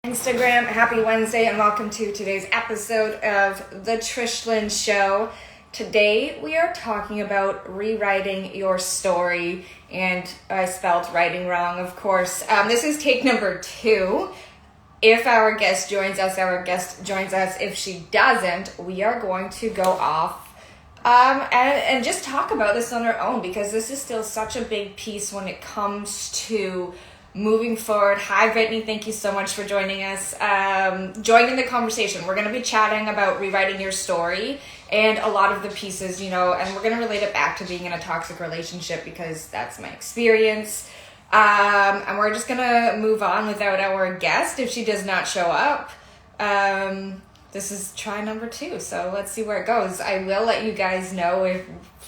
Instagram. Happy Wednesday and welcome to today's episode of the Trish Lynn Show. Today we are talking about rewriting your story, and I spelled writing wrong, of course. This is take number 2. If our guest joins us, our guest joins us. If she doesn't, we are going to go off and just talk about this on our own, because this is still such a big piece when it comes to moving forward. Hi, Brittany. Thank you so much for joining us. Joining the conversation. We're going to be chatting about rewriting your story and a lot of the pieces, and we're going to relate it back to being in a toxic relationship because that's my experience. And we're just going to move on without our guest if she does not show up. This is try number 2, so let's see where it goes. I will let you guys know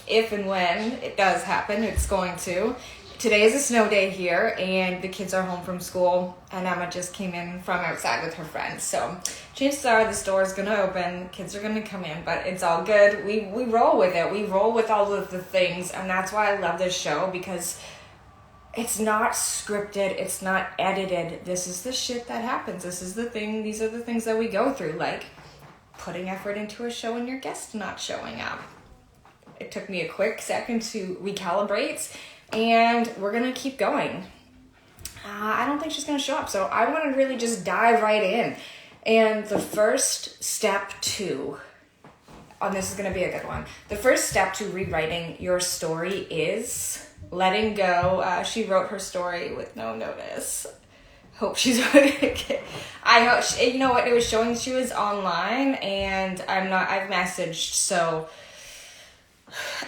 if and when it does happen. It's going to. Today is a snow day here, and the kids are home from school, and Emma just came in from outside with her friends. So chances are the store is going to open, kids are going to come in, but it's all good. We roll with it. We roll with all of the things, and that's why I love this show, because it's not scripted. It's not edited. This is the shit that happens. This is the thing. These are the things that we go through, like putting effort into a show and your guest not showing up. It took me a quick second to recalibrate, and we're going to keep going. I don't think she's going to show up, so I want to really just dive right in. And the first step to, this is going to be a good one. The first step to rewriting your story is letting go. She wrote her story with no notice. Hope she's okay. I hope you know what, it was showing she was online, and I've messaged, so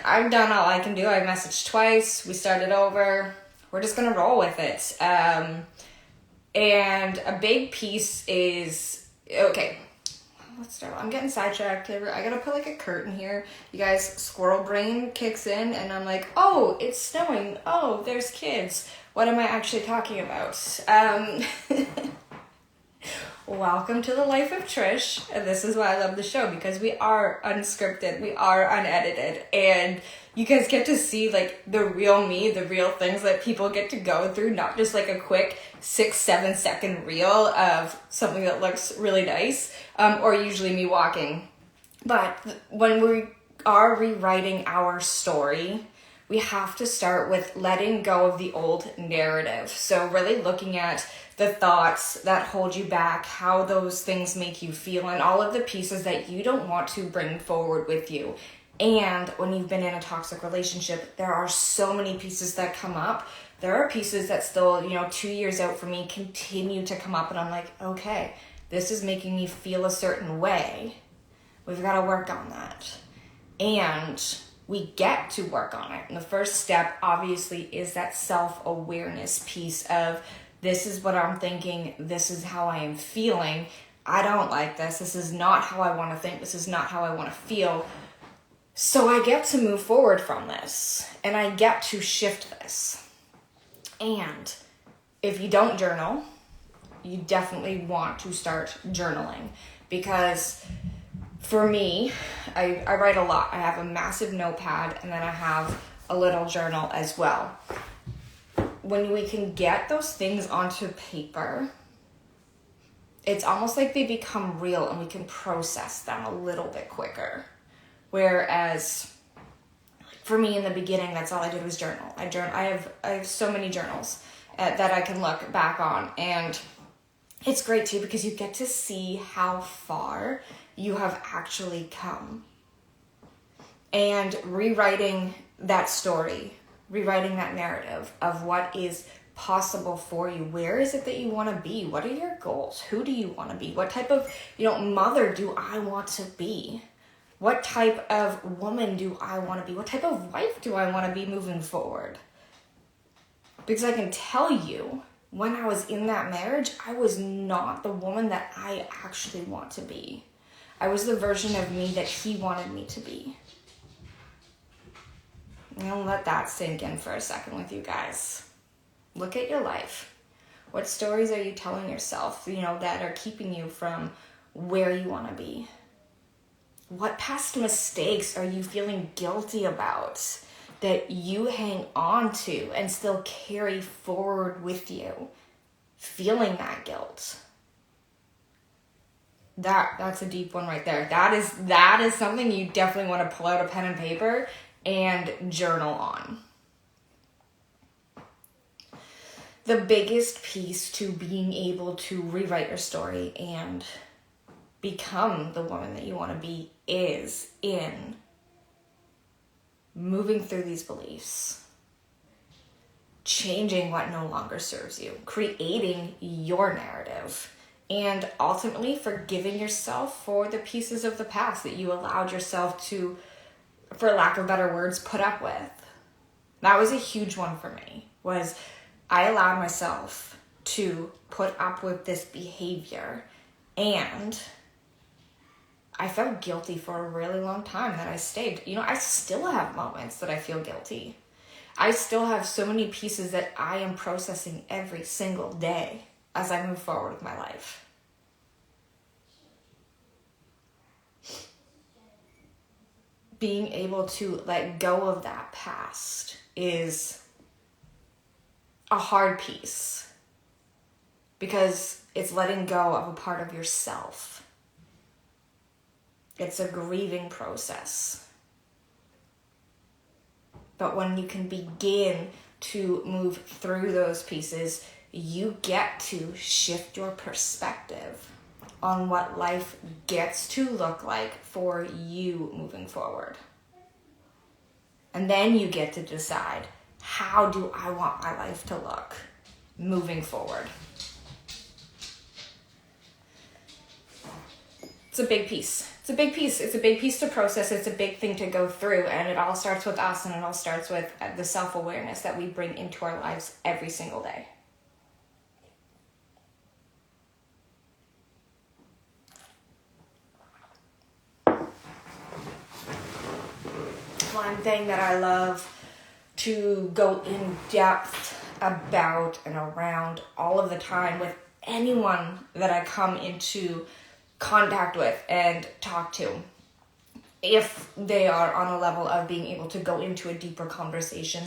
I've done all I can do. I messaged twice. We started over. We're just going to roll with it. And a big piece is, okay, let's start. I'm getting sidetracked. I got to put like a curtain here. You guys, squirrel brain kicks in, and I'm like, oh, it's snowing. Oh, there's kids. What am I actually talking about? Welcome to the life of Trish, and this is why I love the show, because we are unscripted, we are unedited, and you guys get to see like the real me, the real things that people get to go through, not just like a quick 6-7 second reel of something that looks really nice, or usually me walking. But when we are rewriting our story, we have to start with letting go of the old narrative. So really looking at the thoughts that hold you back, how those things make you feel, and all of the pieces that you don't want to bring forward with you. And when you've been in a toxic relationship, there are so many pieces that come up. There are pieces that still, 2 years out for me, continue to come up, and I'm like, okay, this is making me feel a certain way. We've got to work on that. And we get to work on it. And the first step, obviously, is that self-awareness piece of, this is what I'm thinking, this is how I am feeling, I don't like this, this is not how I want to think, this is not how I want to feel. So I get to move forward from this, and I get to shift this. And if you don't journal, you definitely want to start journaling, because for me, I write a lot. I have a massive notepad, and then I have a little journal as well. When we can get those things onto paper, it's almost like they become real, and we can process them a little bit quicker. Whereas for me in the beginning, that's all I did was journal. I have so many journals that I can look back on, and it's great too, because you get to see how far you have actually come. And rewriting that story, rewriting that narrative of what is possible for you. Where is it that you want to be? What are your goals? Who do you want to be? What type of, mother do I want to be? What type of woman do I want to be? What type of wife do I want to be moving forward? Because I can tell you, when I was in that marriage, I was not the woman that I actually want to be. I was the version of me that he wanted me to be. I'm going to let that sink in for a second with you guys. Look at your life. What stories are you telling yourself, that are keeping you from where you want to be? What past mistakes are you feeling guilty about that you hang on to and still carry forward with you, feeling that guilt? That's a deep one right there. That is something you definitely want to pull out a pen and paper and journal on. The biggest piece to being able to rewrite your story and become the woman that you want to be is in moving through these beliefs, changing what no longer serves you, creating your narrative, and ultimately forgiving yourself for the pieces of the past that you allowed yourself to, for lack of better words, put up with. That was a huge one for me, was I allowed myself to put up with this behavior, and I felt guilty for a really long time that I stayed. I still have moments that I feel guilty. I still have so many pieces that I am processing every single day as I move forward with my life. Being able to let go of that past is a hard piece because it's letting go of a part of yourself. It's a grieving process. But when you can begin to move through those pieces, you get to shift your perspective on what life gets to look like for you moving forward. And then you get to decide, how do I want my life to look moving forward? It's a big piece. It's a big piece to process. It's a big thing to go through. And it all starts with us, and it all starts with the self-awareness that we bring into our lives every single day. One thing that I love to go in depth about and around all of the time with anyone that I come into contact with and talk to, if they are on a level of being able to go into a deeper conversation,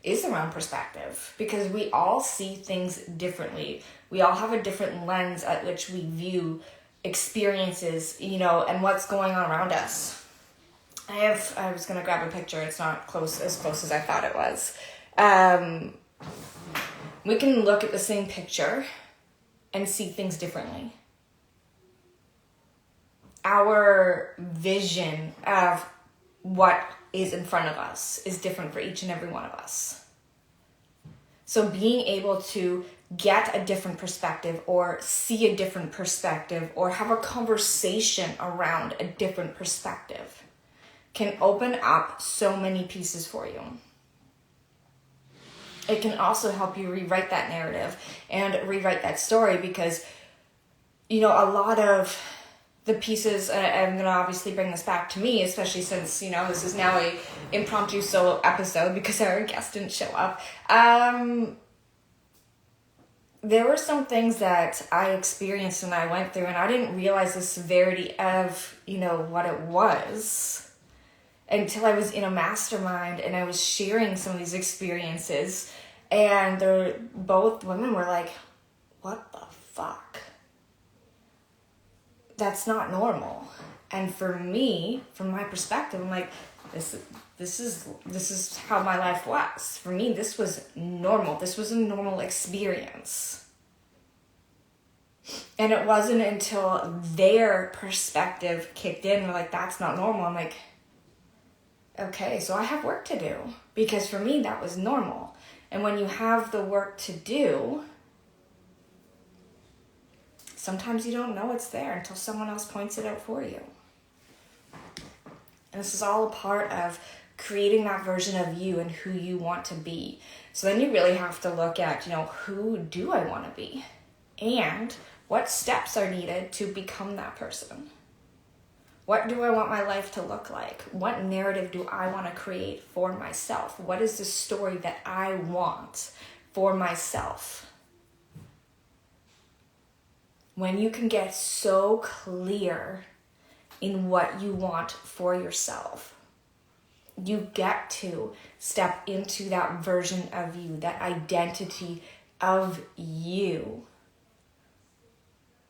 is around perspective, because we all see things differently. We all have a different lens at which we view experiences, and what's going on around us. I was going to grab a picture. It's not as close as I thought it was. We can look at the same picture and see things differently. Our vision of what is in front of us is different for each and every one of us. So being able to get a different perspective, or see a different perspective, or have a conversation around a different perspective can open up so many pieces for you. It can also help you rewrite that narrative and rewrite that story, because, a lot of the pieces, I'm going to obviously bring this back to me, especially since, this is now a impromptu solo episode because our guest didn't show up. There were some things that I experienced and I went through, and I didn't realize the severity of, what it was until I was in a mastermind and I was sharing some of these experiences, and both women were like, what the fuck? That's not normal. And for me, from my perspective, I'm like, this is how my life was. For me, this was normal. This was a normal experience. And it wasn't until their perspective kicked in, they're like, that's not normal. I'm like, okay, so I have work to do, because for me, that was normal. And when you have the work to do, sometimes you don't know it's there until someone else points it out for you. And this is all a part of creating that version of you and who you want to be. So then you really have to look at, who do I want to be? And what steps are needed to become that person? What do I want my life to look like? What narrative do I want to create for myself? What is the story that I want for myself? When you can get so clear in what you want for yourself, you get to step into that version of you, that identity of you,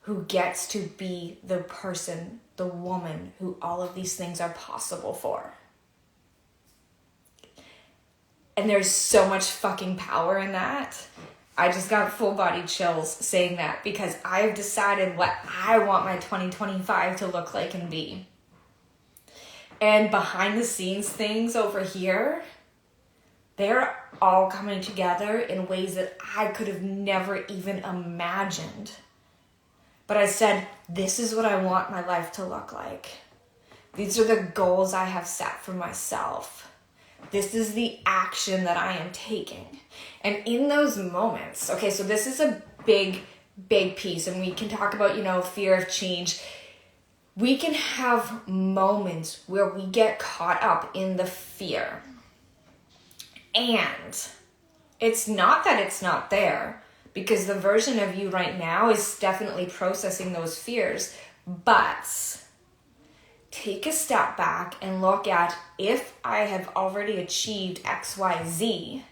who gets to be the person, the woman who all of these things are possible for. And there's so much fucking power in that. I just got full body chills saying that because I've decided what I want my 2025 to look like and be. And behind the scenes things over here, they're all coming together in ways that I could have never even imagined. But I said, this is what I want my life to look like. These are the goals I have set for myself. This is the action that I am taking. And in those moments, okay, so this is a big piece, and we can talk about, fear of change. We can have moments where we get caught up in the fear. And it's not that it's not there, because the version of you right now is definitely processing those fears. But take a step back and look at, if I have already achieved X, Y, Z,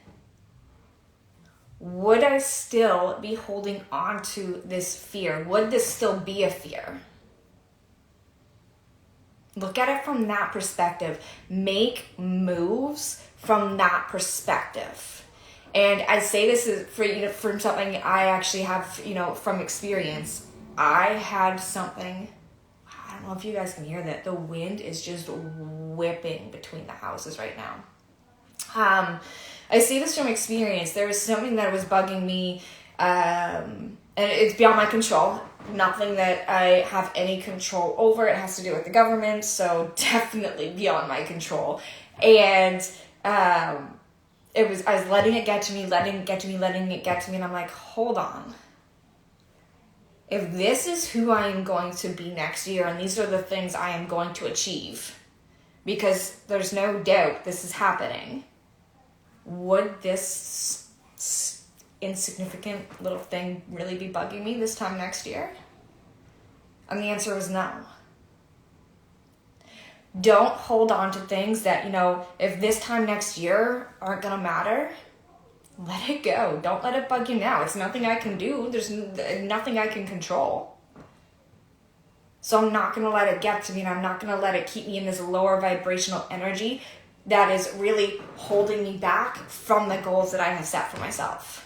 would I still be holding on to this fear? Would this still be a fear? Look at it from that perspective. Make moves from that perspective. And I say this is from something I actually have, from experience. I had something, I don't know if you guys can hear that. The wind is just whipping between the houses right now. I say this from experience. There was something that was bugging me, and it's beyond my control. Nothing that I have any control over. It has to do with the government, so definitely beyond my control. And I was letting it get to me, and I'm like, hold on. If this is who I am going to be next year, and these are the things I am going to achieve, because there's no doubt this is happening, would this insignificant little thing really be bugging me this time next year? And the answer was no. Don't hold on to things that, if this time next year aren't going to matter, let it go. Don't let it bug you now. It's nothing I can do. There's nothing I can control. So I'm not going to let it get to me, and I'm not going to let it keep me in this lower vibrational energy that is really holding me back from the goals that I have set for myself.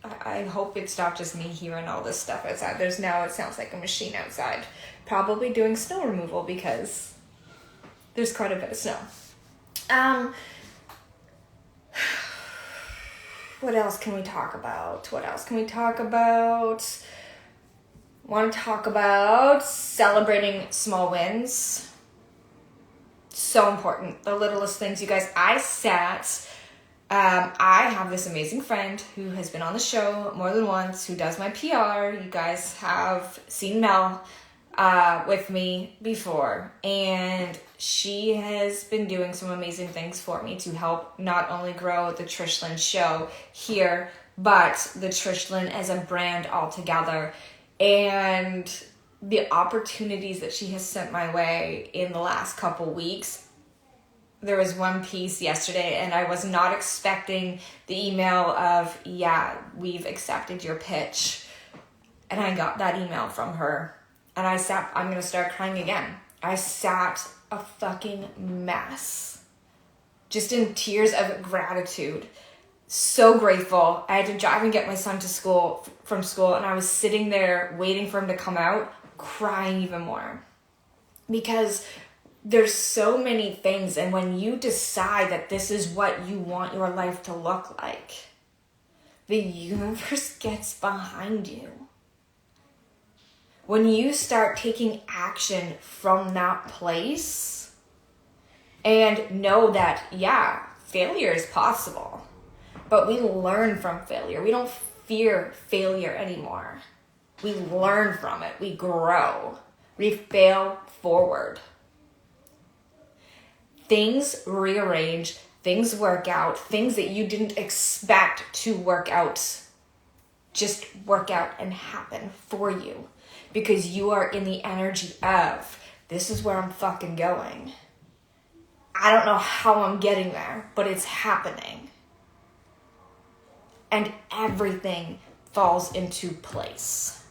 I hope it's not just me hearing all this stuff outside. It sounds like a machine outside, probably doing snow removal because there's quite a bit of snow. What else can we talk about? Want to talk about celebrating small wins. So important. The littlest things, you guys. I have this amazing friend who has been on the show more than once, who does my PR. You guys have seen Mel with me before, and she has been doing some amazing things for me to help not only grow the Trish Lynn show here, but the Trish Lynn as a brand altogether. And the opportunities that she has sent my way in the last couple weeks. There was one piece yesterday, and I was not expecting the email of, yeah, we've accepted your pitch. And I got that email from her. And I'm going to start crying again. I sat a fucking mess. Just in tears of gratitude. So grateful. I had to drive and get my son to from school, and I was sitting there waiting for him to come out, crying even more. Because there's so many things, and when you decide that this is what you want your life to look like, the universe gets behind you. When you start taking action from that place and know that, yeah, failure is possible, but we learn from failure. We don't fear failure anymore. We learn from it. We grow. We fail forward. Things rearrange, things work out, things that you didn't expect to work out just work out and happen for you, because you are in the energy of, this is where I'm fucking going. I don't know how I'm getting there, but it's happening. and everything falls into place.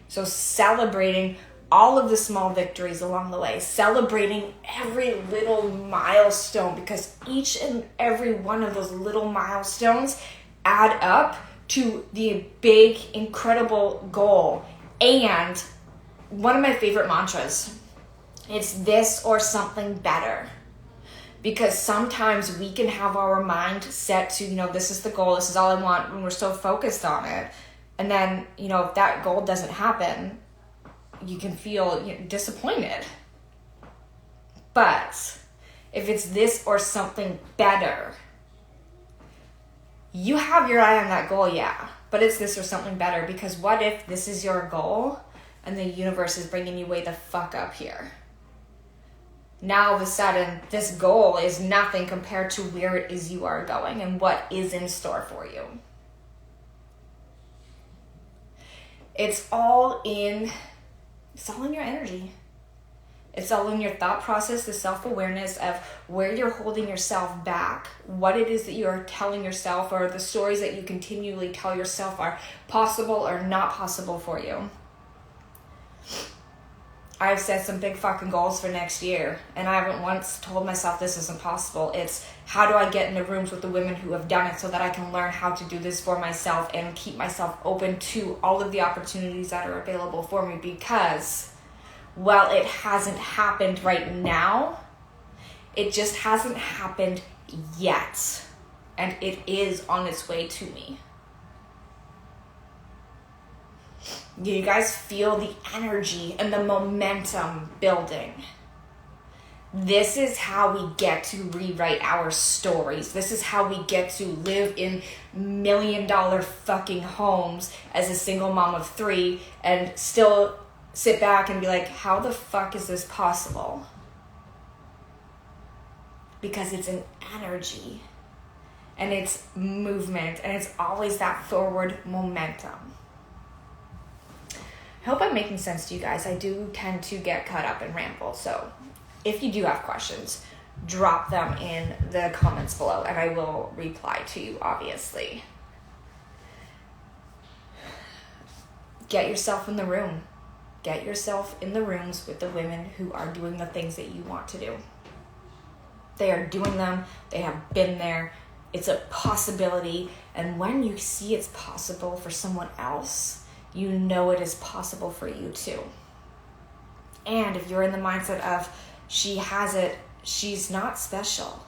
So celebrating all of the small victories along the way, celebrating every little milestone, because each and every one of those little milestones add up to the big, incredible goal. And one of my favorite mantras, it's this or something better. Because sometimes we can have our mind set to, this is the goal, this is all I want, when we're so focused on it. And then, if that goal doesn't happen, you can feel disappointed. But if it's this or something better, you have your eye on that goal, yeah. But it's this or something better, because what if this is your goal and the universe is bringing you way the fuck up here? Now all of a sudden, this goal is nothing compared to where it is you are going and what is in store for you. It's all in your energy. It's all in your thought process, the self-awareness of where you're holding yourself back, what it is that you are telling yourself, or the stories that you continually tell yourself are possible or not possible for you. I've set some big fucking goals for next year, and I haven't once told myself this isn't possible. It's how do I get into rooms with the women who have done it so that I can learn how to do this for myself and keep myself open to all of the opportunities that are available for me, because while it hasn't happened right now, it just hasn't happened yet, and it is on its way to me. Do you guys feel the energy and the momentum building? This is how we get to rewrite our stories. This is how we get to live in $1 million fucking homes as a single mom of 3 and still sit back and be like, how the fuck is this possible? Because it's an energy and it's movement and it's always that forward momentum. I hope I'm making sense to you guys. I do tend to get caught up and ramble. So if you do have questions, drop them in the comments below and I will reply to you, obviously. Get yourself in the room. Get yourself in the rooms with the women who are doing the things that you want to do. They are doing them. They have been there. It's a possibility. And when you see it's possible for someone else, you know it is possible for you too. And if you're in the mindset of she has it, she's not special.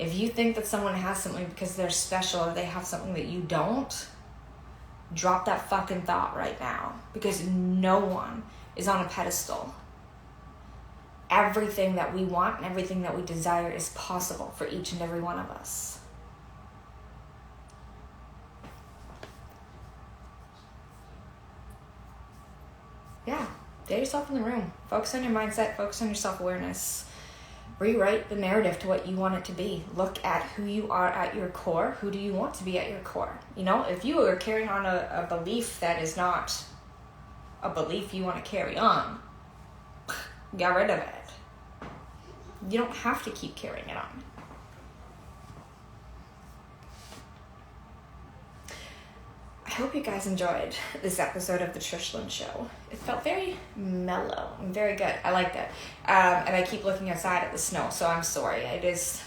If you think that someone has something because they're special or they have something that you don't, drop that fucking thought right now, because no one is on a pedestal. Everything that we want and everything that we desire is possible for each and every one of us. Yeah, get yourself in the room. Focus on your mindset, focus on your self-awareness. Rewrite the narrative to what you want it to be. Look at who you are at your core. Who do you want to be at your core? If you are carrying on a belief that is not a belief you want to carry on, get rid of it. You don't have to keep carrying it on. I hope you guys enjoyed this episode of the Trish Lynn Show. It felt very mellow and very good. I liked it. And I keep looking outside at the snow, so I'm sorry. It's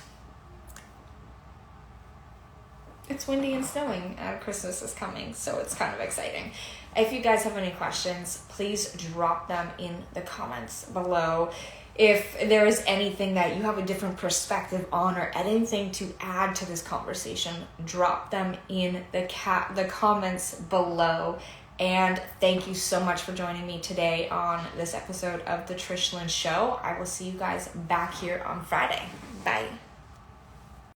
windy and snowing. Christmas is coming, so it's kind of exciting. If you guys have any questions, please drop them in the comments below. If there is anything that you have a different perspective on or anything to add to this conversation, drop them in the comments below. And thank you so much for joining me today on this episode of the Trish Lynn Show. I will see you guys back here on Friday. Bye.